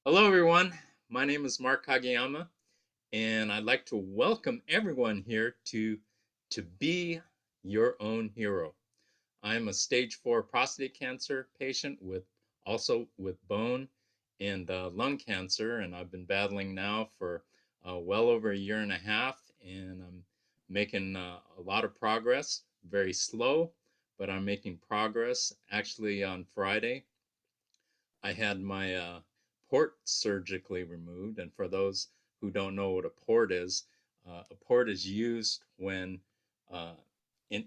Hello, everyone. My name is Mark Kageyama, and I'd like to welcome everyone here to Be Your Own Hero. I'm a stage 4 prostate cancer patient with also with bone and lung cancer, and I've been battling now for well over a year and a half, and I'm making a lot of progress. Very slow, but I'm making progress. Actually, on Friday, I had my port surgically removed. And for those who don't know what a port is used when uh,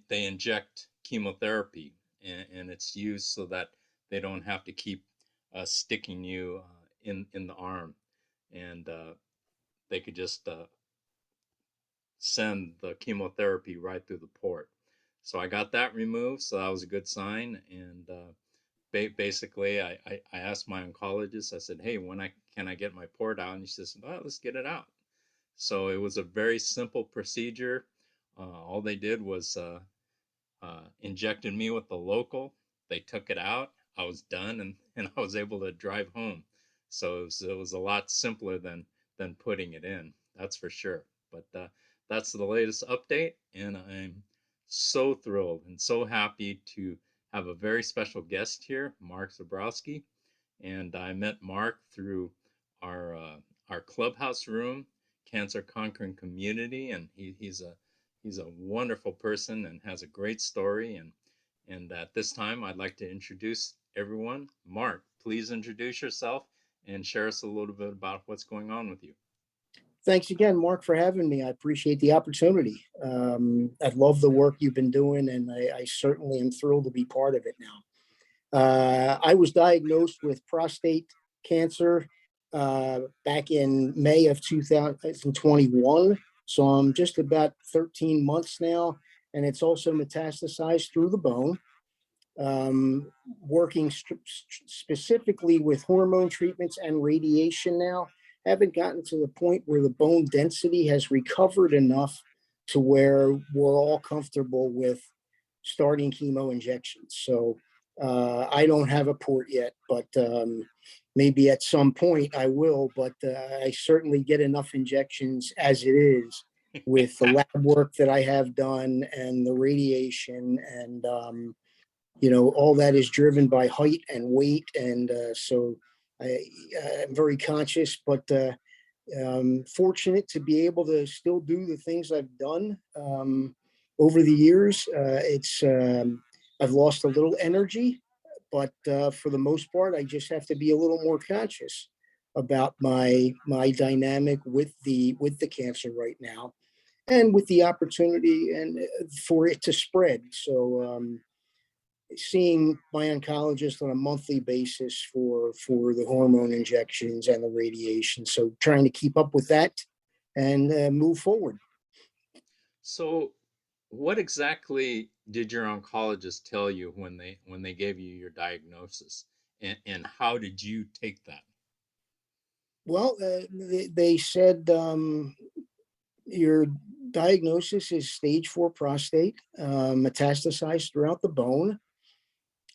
they inject chemotherapy, and it's used so that they don't have to keep sticking you in the arm, and they could just send the chemotherapy right through the port. So I got that removed, so that was a good sign. And basically, I asked my oncologist. I said, "Hey, when I can I get my port out?" And he says, "Well, let's get it out." So it was a very simple procedure. All they did was injected me with the local. They took it out. I was done, and I was able to drive home. So it was a lot simpler than putting it in. That's for sure. But that's the latest update, and I'm so thrilled and so happy to have a very special guest here, Mark Zebrowski. And I met Mark through our uh, our clubhouse room, Cancer Conquering Community, and he's a wonderful person and has a great story. And at this time, I'd like to introduce everyone. Mark, please introduce yourself and share us a little bit about what's going on with you. Thanks again, Mark, for having me. I appreciate the opportunity. I love the work you've been doing, and I certainly am thrilled to be part of it now. I was diagnosed with prostate cancer back in May of 2021. So I'm just about 13 months now, and it's also metastasized through the bone. Working specifically with hormone treatments and radiation now. Haven't gotten to the point where the bone density has recovered enough to where we're all comfortable with starting chemo injections. So I don't have a port yet, but maybe at some point I will. But I certainly get enough injections as it is with the lab work that I have done and the radiation and all that is driven by height and weight. And so I'm very conscious, but fortunate to be able to still do the things I've done over the years. I've lost a little energy, but for the most part, I just have to be a little more conscious about my dynamic with the cancer right now, and with the opportunity and for it to spread. So seeing my oncologist on a monthly basis for the hormone injections and the radiation. So trying to keep up with that and move forward. So, what exactly did your oncologist tell you when they gave you your diagnosis, and how did you take that? Well, they said your diagnosis is stage 4 prostate, metastasized throughout the bone.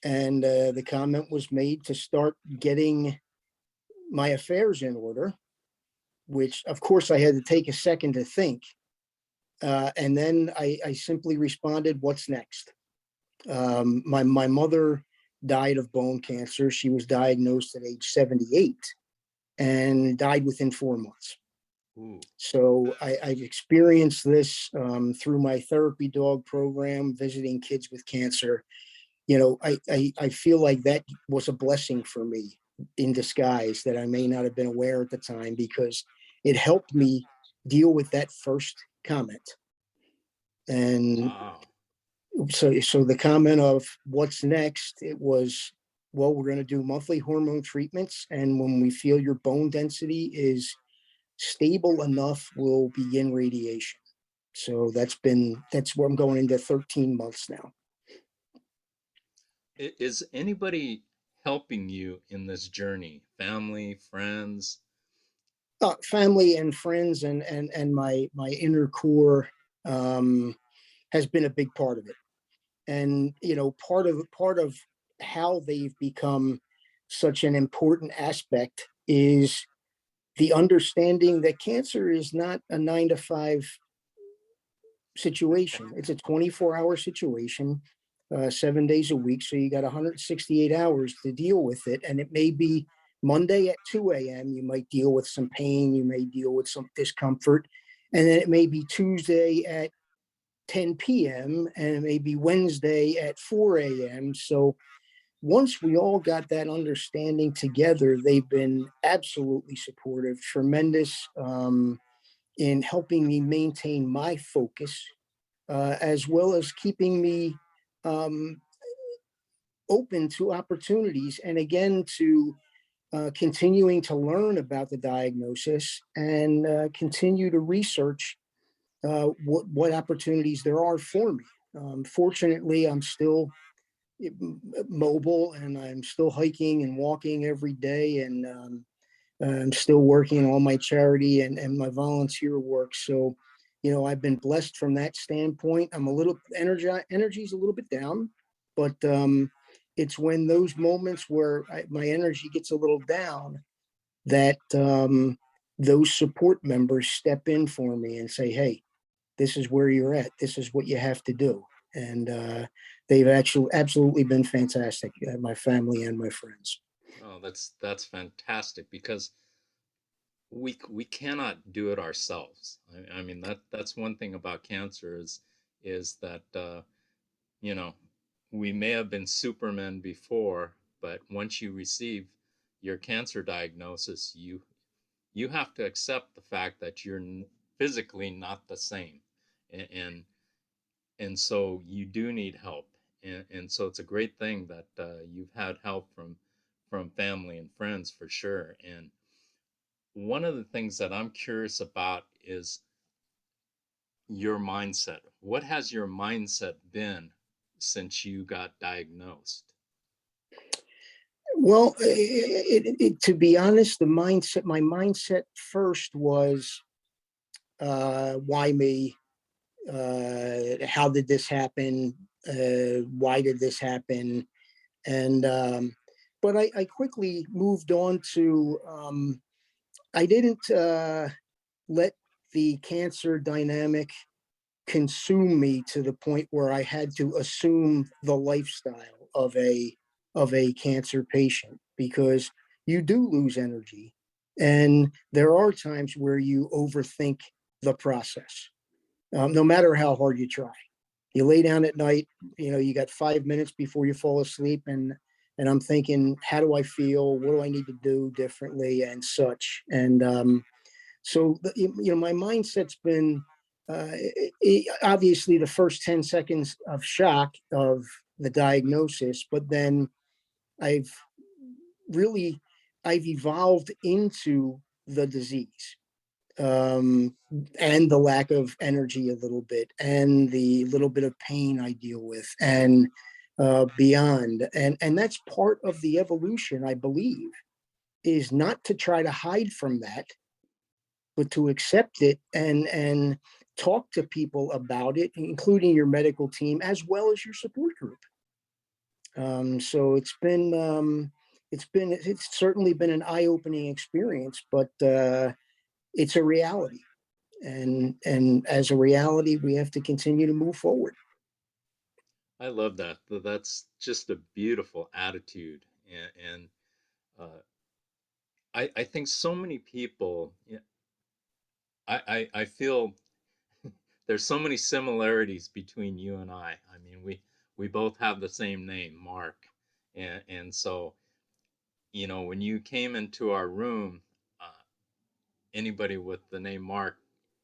And the comment was made to start getting my affairs in order, which of course I had to take a second to think. And then I simply responded, "What's next?" My mother died of bone cancer. She was diagnosed at age 78 and died within 4 months. Ooh. So I've experienced this through my therapy dog program, visiting kids with cancer. I feel like that was a blessing for me in disguise that I may not have been aware at the time, because it helped me deal with that first comment. And Wow. so the comment of what's next, it was, well, we're going to do monthly hormone treatments, and when we feel your bone density is stable enough, we'll begin radiation. So that's where I'm going into 13 months now. Is anybody helping you in this journey? Family, friends? Family and friends and my inner core um, has been a big part of it. And part of how they've become such an important aspect is the understanding that cancer is not a 9 to 5 situation. It's a 24-hour situation, 7 days a week. So you got 168 hours to deal with it. And it may be Monday at 2 a.m. You might deal with some pain. You may deal with some discomfort. And then it may be Tuesday at 10 p.m. and it may be Wednesday at 4 a.m. So once we all got that understanding together, they've been absolutely supportive, tremendous in helping me maintain my focus, as well as keeping me um, open to opportunities. And again, to continuing to learn about the diagnosis and continue to research what opportunities there are for me. Fortunately, I'm still mobile and I'm still hiking and walking every day. And I'm still working on my charity and my volunteer work. So, I've been blessed from that standpoint. I'm a little energy's a little bit down, but it's when those moments where my energy gets a little down that those support members step in for me and say, "Hey, this is where you're at. This is what you have to do." And they've actually absolutely been fantastic, my family and my friends. Oh, that's fantastic because we cannot do it ourselves. I mean that's one thing about cancer is that you know we may have been supermen before, but once you receive your cancer diagnosis, you have to accept the fact that you're physically not the same, and and so you do need help, and so it's a great thing that you've had help from family and friends for sure. And one of the things that I'm curious about is your mindset. What has your mindset been since you got diagnosed? Well, to be honest, my mindset first was, why me? How did this happen? Why did this happen? And but I quickly moved on to, I didn't let the cancer dynamic consume me to the point where I had to assume the lifestyle of a cancer patient, because you do lose energy and there are times where you overthink the process, no matter how hard you try. You lay down at night, you got 5 minutes before you fall asleep, and I'm thinking, how do I feel? What do I need to do differently and such? And so, my mindset's been, obviously the first 10 seconds of shock of the diagnosis, but then I've really, I've evolved into the disease, um, and the lack of energy a little bit, and the little bit of pain I deal with, and beyond. And that's part of the evolution, I believe, is not to try to hide from that, but to accept it and talk to people about it, including your medical team as well as your support group. So it's certainly been an eye-opening experience, but it's a reality, and as a reality, we have to continue to move forward. I love that. That's just a beautiful attitude, and I think so many people. I feel there's so many similarities between you and I. I mean, we both have the same name, Mark, and so when you came into our room, anybody with the name Mark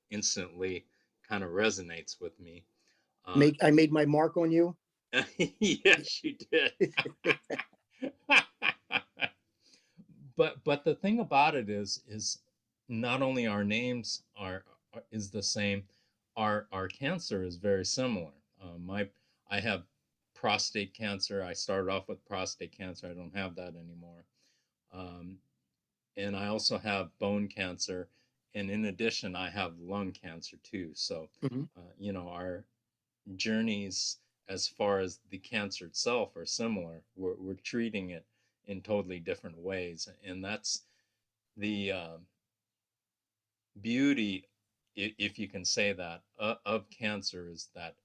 instantly kind of resonates with me. Uh, I made my mark on you. yes, you did. But the thing about it is not only our names is the same, our cancer is very similar. My I have prostate cancer. I started off with prostate cancer. I don't have that anymore. Um, and I also have bone cancer, and in addition, I have lung cancer too. So, Mhm. our journeys as far as the cancer itself are similar. We're treating it in totally different ways, and the beauty, if you can say that, of cancer is that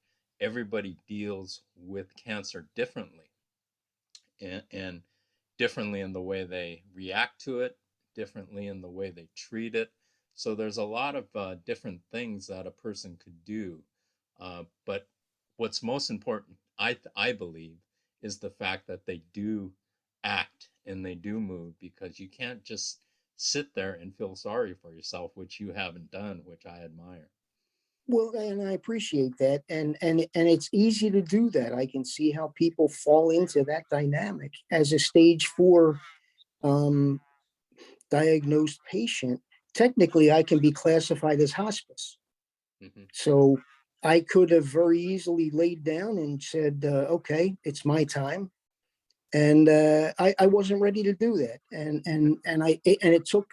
everybody deals with cancer differently, and differently in the way they react to it, differently in the way they treat it. So there's a lot of different things that a person could do. But what's most important, I believe, is the fact that they do act and they do move, because you can't just sit there and feel sorry for yourself, which you haven't done, which I admire. Well, and I appreciate that, and it's easy to do that. I can see how people fall into that dynamic. As a stage 4 um, diagnosed patient, technically I can be classified as hospice. Hmm. So I could have very easily laid down and said, "Okay, it's my time," and I wasn't ready to do that. And it took,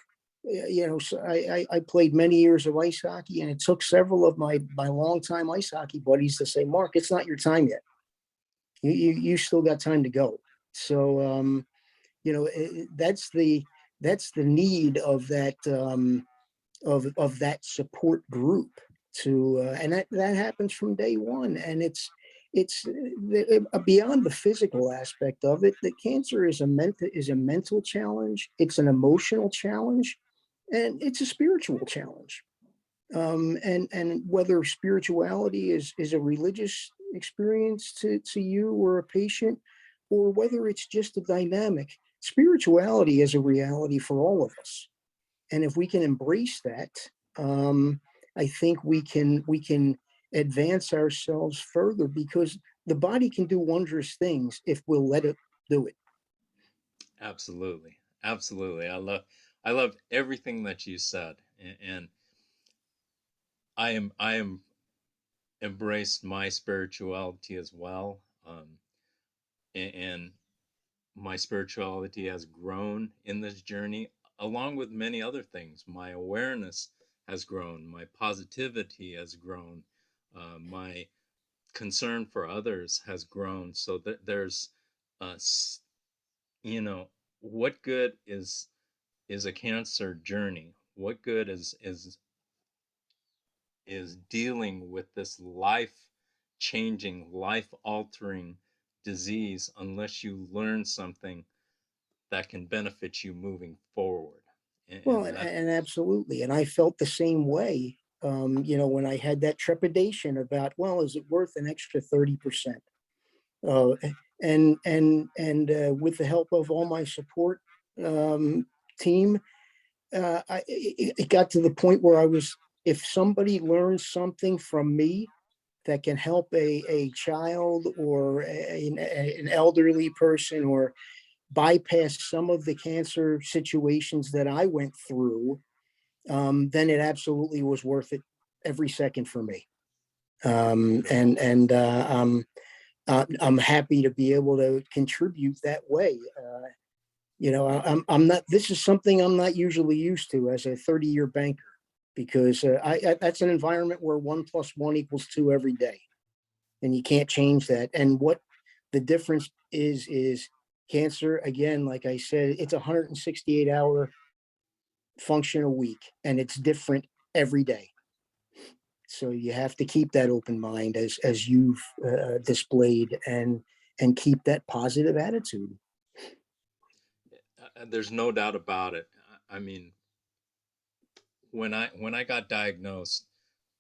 so I played many years of ice hockey, and it took several of my longtime ice hockey buddies to say, "Mark, it's not your time yet. You still got time to go." So that's the need of that support group to and that happens from day one. And it's beyond the physical aspect of it. The cancer is a mental challenge, it's an emotional challenge, and it's a spiritual challenge. And whether spirituality is a religious experience to you or a patient, or whether it's just a dynamic, spirituality is a reality for all of us. And if we can embrace that, um, I think we can advance ourselves further, because the body can do wondrous things if we'll let it do it. Absolutely, absolutely. I love everything that you said, and I am embraced my spirituality as well. And my spirituality has grown in this journey, along with many other things. My awareness has grown, my positivity has grown, my concern for others has grown. So that there's, uh, you know, what good is a cancer journey? What good is dealing with this life changing, life altering disease unless you learn something that can benefit you moving forward? And, Well, and and, that, and absolutely. And I felt the same way, when I had that trepidation about, well, is it worth an extra 30%? Uh, and with the help of all my support um, team, it got to the point where if somebody learns something from me that can help a child or an elderly person, or bypass some of the cancer situations that I went through, then it absolutely was worth it every second for me. beautiful. I'm happy to be able to contribute that way. I'm not. This is something I'm not usually used to as a 30-year banker, because that's an environment where 1 + 1 = 2 every day, and you can't change that. And what the difference is cancer. Again, like I said, it's a 168-hour function a week, and it's different every day. So you have to keep that open mind, as you've displayed, and keep that positive attitude. There's no doubt about it. I mean, when I got diagnosed,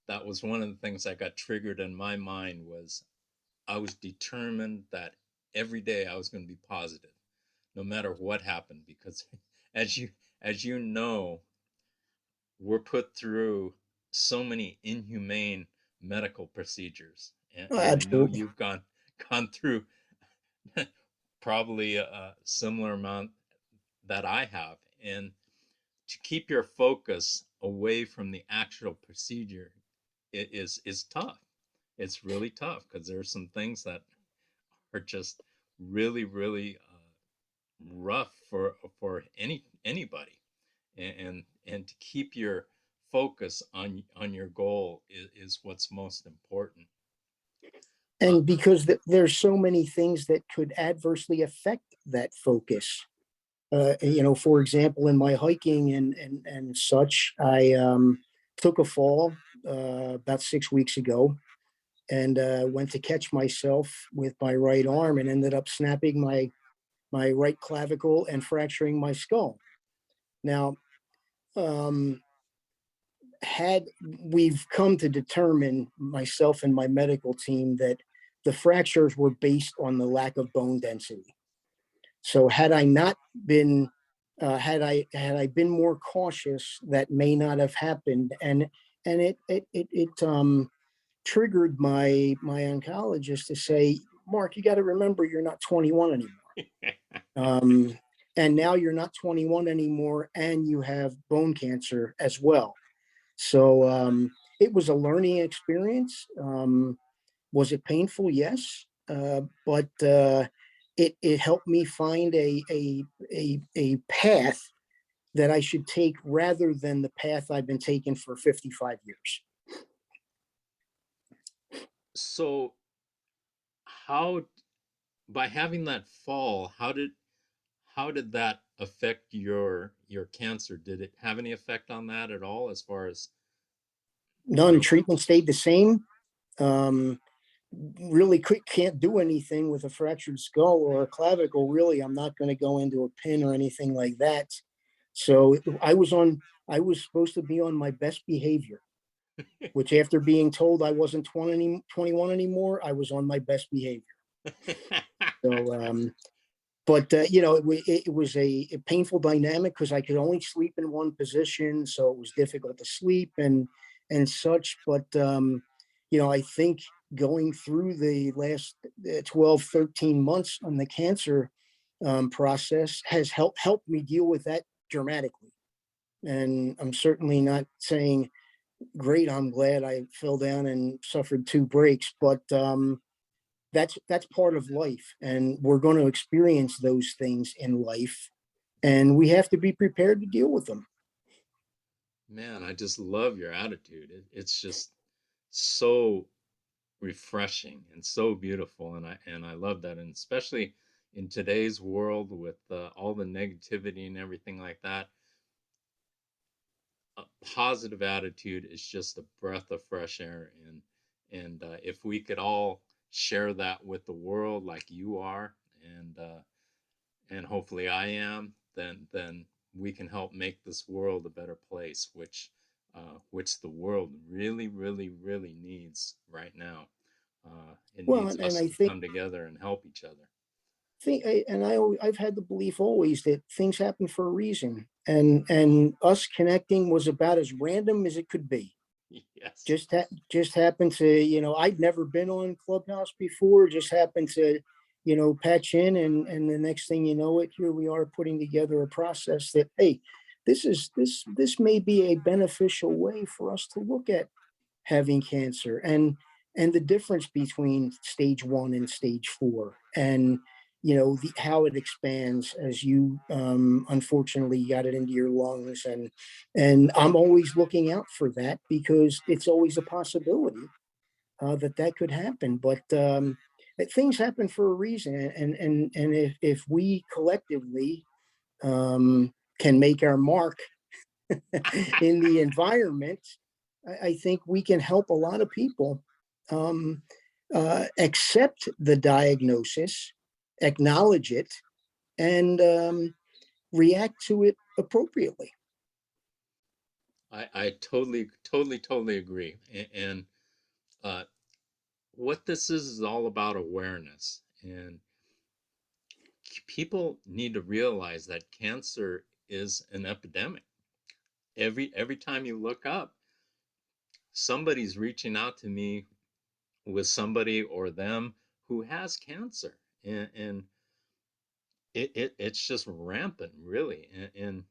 that was one of the things that got triggered in my mind. Was I was determined that every day I was going to be positive, no matter what happened, because as you know, we're put through so many inhumane medical procedures, Oh, and I know absolutely. you've gone through probably a similar amount that I have. And to keep your focus away from the actual procedure is tough. It's really tough, because there's some things that are just really, really rough for anybody. And to keep your focus on your goal is what's most important. Uh, And because there's so many things that could adversely affect that focus. For example, in my hiking and such, I took a fall about 6 weeks ago and went to catch myself with my right arm and ended up snapping my right clavicle and fracturing my skull. Now, um, had we've come to determine, myself and my medical team, that the fractures were based on the lack of bone density. So had I not been had I been more cautious, that may not have happened, and it triggered my oncologist to say, Mark, you got to remember you're not 21 anymore. Um, and now you're not 21 anymore, and you have bone cancer as well. So it was a learning experience. Was it painful? Yes, but it helped me find a path that I should take rather than the path I've been taking for 55 years. So how, by having that fall, how did that affect your cancer? Did it have any effect on that at all, as far as, you None. know? Treatment stayed the same. Um, really can't do anything with a fractured skull or a clavicle. Really, I'm not going to go into a pin or anything like that. So I was supposed to be on my best behavior, which after being told I wasn't 21 anymore, I was on my best behavior. So, but it was a painful dynamic because I could only sleep in one position, so it was difficult to sleep and such. But I think going through the last 12, 13 months on the cancer process has helped me deal with that dramatically. And I'm certainly not saying, great, I'm glad I fell down and suffered two breaks, but that's part of life, and we're going to experience those things in life, and we have to be prepared to deal with them. Man, I just love your attitude. It's just so refreshing and so beautiful, and I love that, and especially in today's world with all the negativity and everything like that, a positive attitude is just a breath of fresh air, and if we could all share that with the world like you are, and hopefully I am, then we can help make this world a better place, which the world really, really, really needs right now. It Well, needs and us I to think come together and help each other. I've had the belief always that things happen for a reason, and us connecting was about as random as it could be. Yes. Just happened to, I'd never been on Clubhouse before, just happened to, patch in, and the next thing you know, it here we are putting together a process that, hey, this may be a beneficial way for us to look at having cancer, and the difference between stage one and stage four, and how it expands as you unfortunately got it into your lungs, and I'm always looking out for that because it's always a possibility that could happen. But things happen for a reason, and if we collectively can make our mark in the environment, I think we can help a lot of people um, accept the diagnosis, acknowledge it, and react to it appropriately. I totally, totally, totally agree. And uh, what this is all about awareness. And people need to realize that cancer is an epidemic. Every time you look up, somebody's reaching out to me with somebody or them who has cancer, and it's just rampant, really. And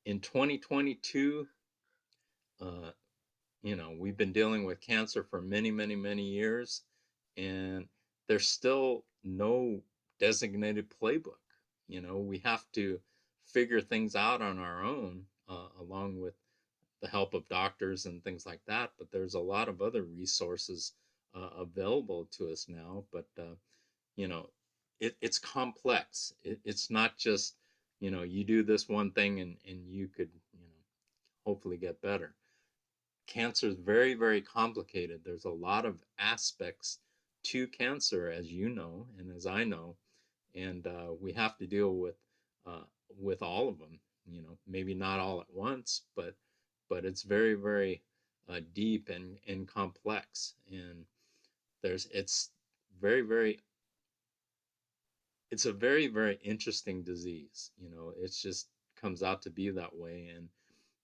in 2022, uh, we've been dealing with cancer for many, many, many years, and there's still no designated playbook. We have to figure things out on our own, along with the help of doctors and things like that. But there's a lot of other resources available to us now. But you know, it's complex. It's not just, you do this one thing and you could, hopefully get better. Cancer is very, very complicated. There's a lot of aspects to cancer, as you know, and as I know, and we have to deal uh, with all of them. Maybe not all at once, but it's very, very deep and complex, and it's very, very it's a very, very interesting disease. It's just comes out to be that way, and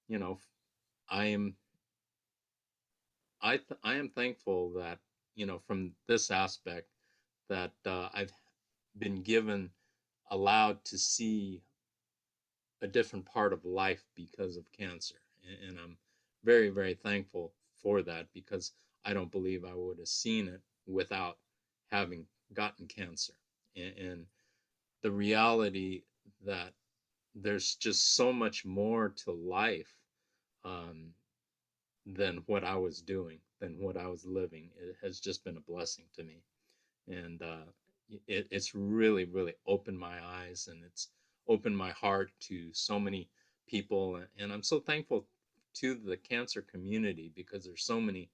you know, I am I am thankful that from this aspect that I've been given allowed to see a different part of life because of cancer, and I'm very, very thankful for that because I don't believe I would have seen it without having gotten cancer, and the reality that there's just so much more to life um, than what I was doing, than what I was living. It has just been a blessing to me, and it's really, really opened my eyes, and it's opened my heart to so many people, and I'm so thankful to the cancer community because there's so many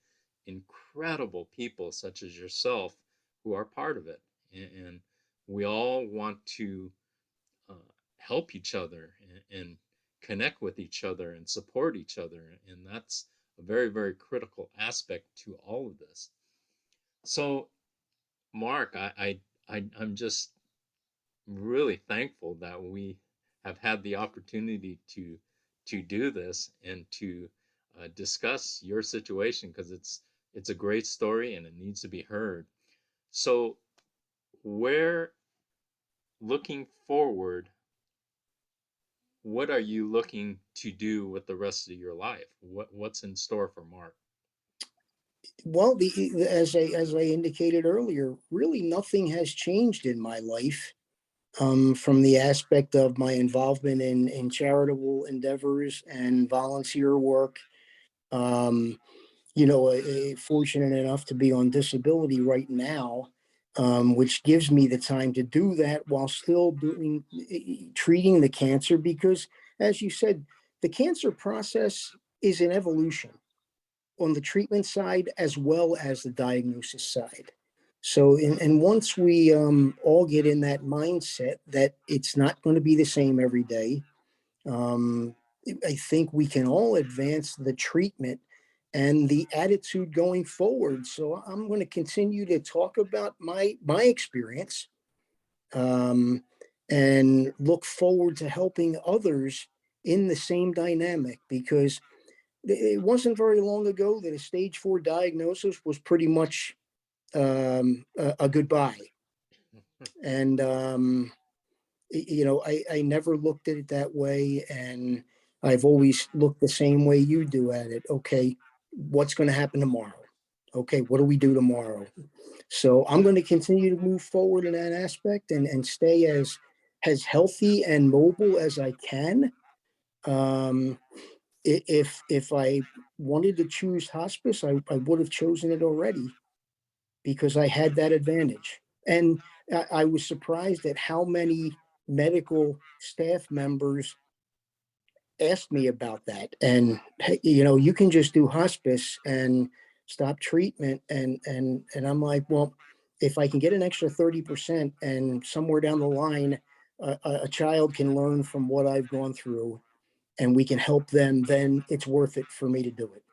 incredible people such as yourself who are part of it, and we all want to uh, help each other and connect with each other and support each other. And that's a very, very critical aspect to all of this. So, Mark, I'm just really thankful that we have had the opportunity to do this and to discuss your situation because it's a great story and it needs to be heard. So, where looking forward, what are you looking to do with the rest of your life? What's in store for Mark? Well, as I indicated earlier, really nothing has changed in my life, from the aspect of my involvement in charitable endeavors and volunteer work. Um, Fortunate enough to be on disability right now, which gives me the time to do that while still treating the cancer. Because, as you said, the cancer process is an evolution on the treatment side as well as the diagnosis side. So, and once we all get in that mindset that it's not going to be the same every day, um, I think we can all advance the treatment and the attitude going forward. So I'm going to continue to talk about my experience, um, and look forward to helping others in the same dynamic, because it wasn't very long ago that a stage 4 diagnosis was pretty much a goodbye. And I never looked at it that way, and I've always looked the same way you do at it. Okay, what's going to happen tomorrow? Okay, what do we do tomorrow? So I'm going to continue to move forward in that aspect, and stay as healthy and mobile as I can. Um, if I wanted to choose hospice, I would have chosen it already, because I had that advantage. And I was surprised at how many medical staff members asked me about that. And hey, you can just do hospice and stop treatment. And I'm like, well, if I can get an extra 30% and somewhere down the line, a child can learn from what I've gone through and we can help them, then it's worth it for me to do it.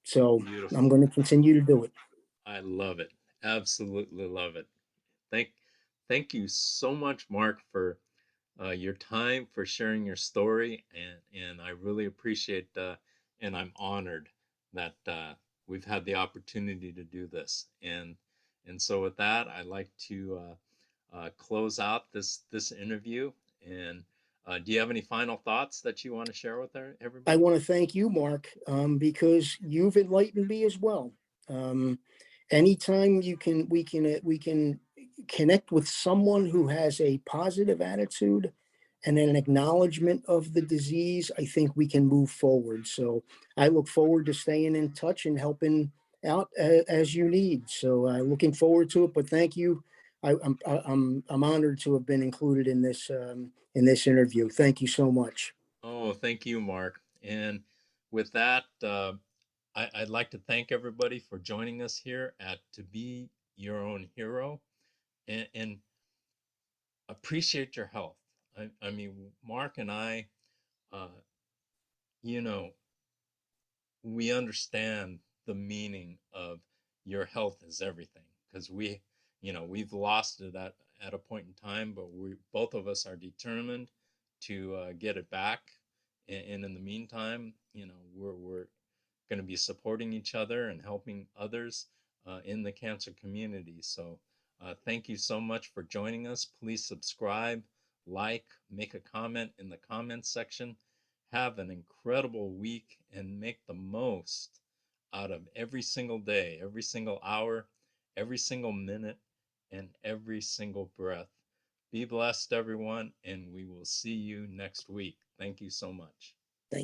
So I'm Beautiful. going to continue to do it. I love it. Absolutely love it. Thank thank you so much, Mark, for your time, for sharing your story, and I really appreciate and I'm honored that we've had the opportunity to do this. And so with that, I'd like to close out this interview. And do you have any final thoughts that you want to share with I everybody? want to thank you, Mark, because you've enlightened me as well. Um, Anytime we can connect with someone who has a positive attitude and an acknowledgement of the disease, I think we can move forward. So I look forward to staying in touch and helping out as you need. So looking forward to it. But thank you I'm honored to have been included in this interview. Thank you so much. Oh, thank you, Mark. And with that, I'd like to thank everybody for joining us here at To Be Your Own Hero, and appreciate your health. I mean, Mark and I, uh, you know, we understand the meaning of your health is everything, because we've lost it at a point in time, but we both of us are determined to get it back. And in the meantime, we're going to be supporting each other and helping others in the cancer community. So thank you so much for joining us. Please subscribe, like, make a comment in the comments section. Have an incredible week and make the most out of every single day, every single hour, every single minute, and every single breath. Be blessed, everyone, and we will see you next week. Thank you so much.